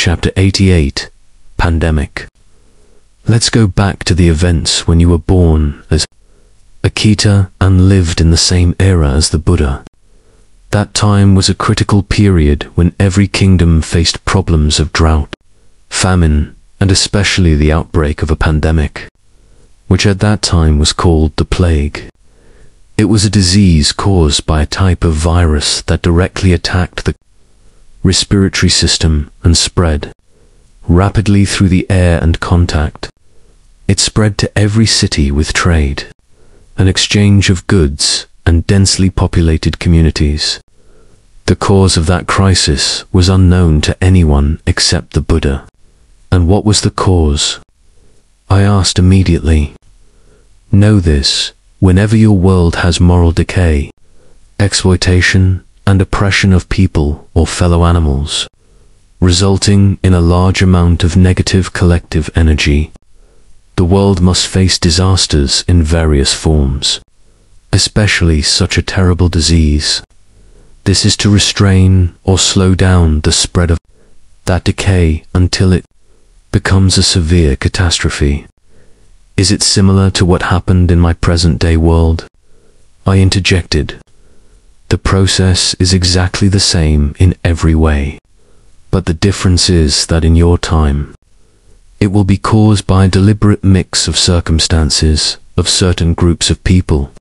Chapter 88, Pandemic. Let's go back to the events when you were born as Akita and lived in the same era as the Buddha. That time was a critical period when every kingdom faced problems of drought, famine, and especially the outbreak of a pandemic, which at that time was called the plague. It was a disease caused by a type of virus that directly attacked the respiratory system and spread rapidly through the air and contact. It spread to every city with trade, an exchange of goods, and densely populated communities. The cause of that crisis was unknown to anyone except the Buddha. And what was the cause? I asked immediately. Know this, whenever your world has moral decay, exploitation, and oppression of people or fellow animals, resulting in a large amount of negative collective energy, the world must face disasters in various forms, especially such a terrible disease. This is to restrain or slow down the spread of that decay until it becomes a severe catastrophe. Is it similar to what happened in my present-day world? I interjected. The process is exactly the same in every way, but the difference is that in your time, it will be caused by a deliberate mix of circumstances of certain groups of people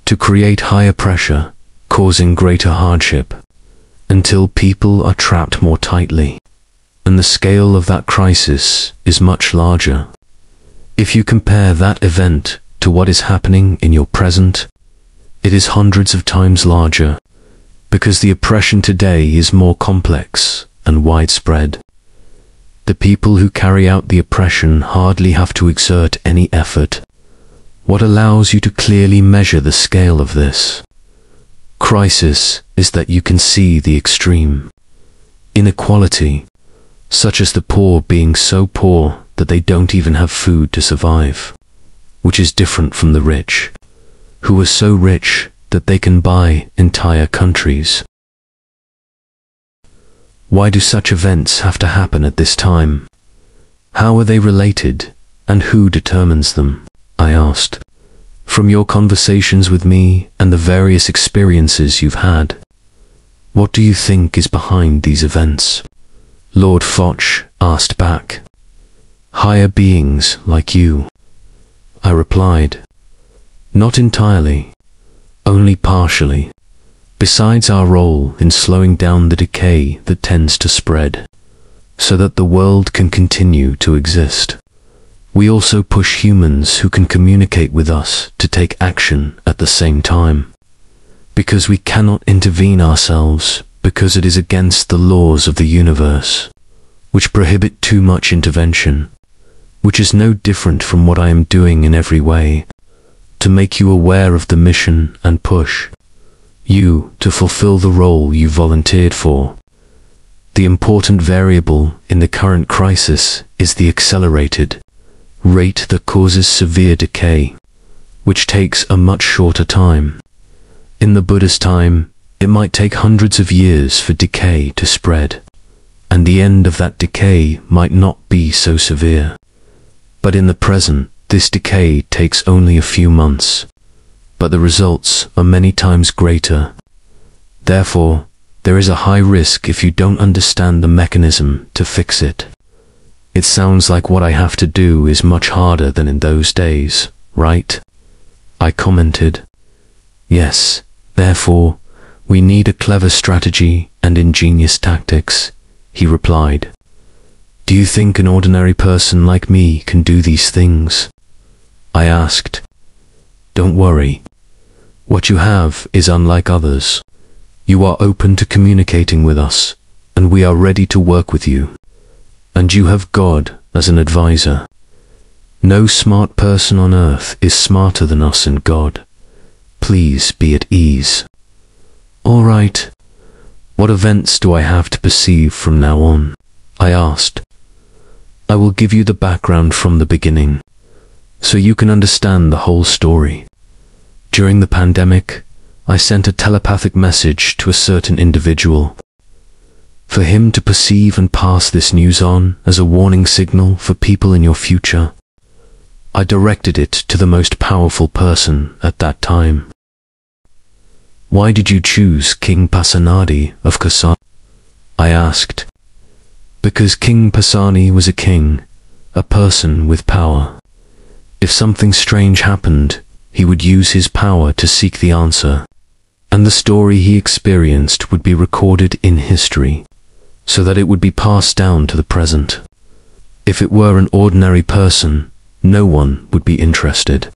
to create higher pressure, causing greater hardship, until people are trapped more tightly, and the scale of that crisis is much larger. If you compare that event to what is happening in your present, it is hundreds of times larger, because the oppression today is more complex and widespread. The people who carry out the oppression hardly have to exert any effort. What allows you to clearly measure the scale of this crisis is that you can see the extreme inequality, such as the poor being so poor that they don't even have food to survive, which is different from the rich, who are so rich that they can buy entire countries. Why do such events have to happen at this time? How are they related, and who determines them? I asked. From your conversations with me and the various experiences you've had, what do you think is behind these events? Lord Foch asked back. Higher beings like you, I replied. Not entirely, only partially. Besides our role in slowing down the decay that tends to spread, so that the world can continue to exist, we also push humans who can communicate with us to take action at the same time. Because we cannot intervene ourselves, because it is against the laws of the universe, which prohibit too much intervention, which is no different from what I am doing in every way, to make you aware of the mission and push you to fulfill the role you volunteered for. The important variable in the current crisis is the accelerated rate that causes severe decay, which takes a much shorter time. In the Buddha's time, it might take hundreds of years for decay to spread, and the end of that decay might not be so severe. But in the present, this decay takes only a few months, but the results are many times greater. Therefore, there is a high risk if you don't understand the mechanism to fix it. It sounds like what I have to do is much harder than in those days, right? I commented. Yes, therefore, we need a clever strategy and ingenious tactics, he replied. Do you think an ordinary person like me can do these things? I asked. Don't worry. What you have is unlike others. You are open to communicating with us, and we are ready to work with you. And you have God as an advisor. No smart person on earth is smarter than us and God. Please be at ease. All right. What events do I have to perceive from now on? I asked. I will give you the background from the beginning, so you can understand the whole story. During the pandemic, I sent a telepathic message to a certain individual. for him to perceive and pass this news on as a warning signal for people in your future? I directed it to the most powerful person at that time. Why did you choose King Pasenadi of Kasane? I asked. Because King Pasani was a king, a person with power. If something strange happened, he would use his power to seek the answer, and the story he experienced would be recorded in history, so that it would be passed down to the present. If it were an ordinary person, no one would be interested.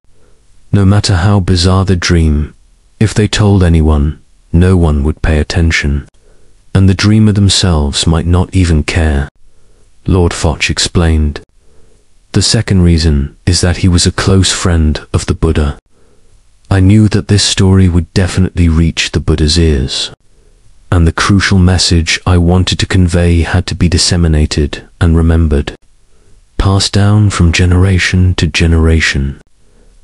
No matter how bizarre the dream, if they told anyone, no one would pay attention, and the dreamer themselves might not even care. Lord Foch explained. The second reason is that he was a close friend of the Buddha. I knew that this story would definitely reach the Buddha's ears, and the crucial message I wanted to convey had to be disseminated and remembered, passed down from generation to generation.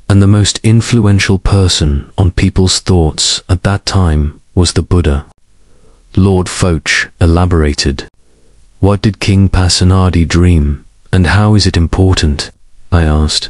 And the most influential person on people's thoughts at that time was the Buddha. Lord Foch elaborated. What did King Pasenadi dream, and how is it important? I asked.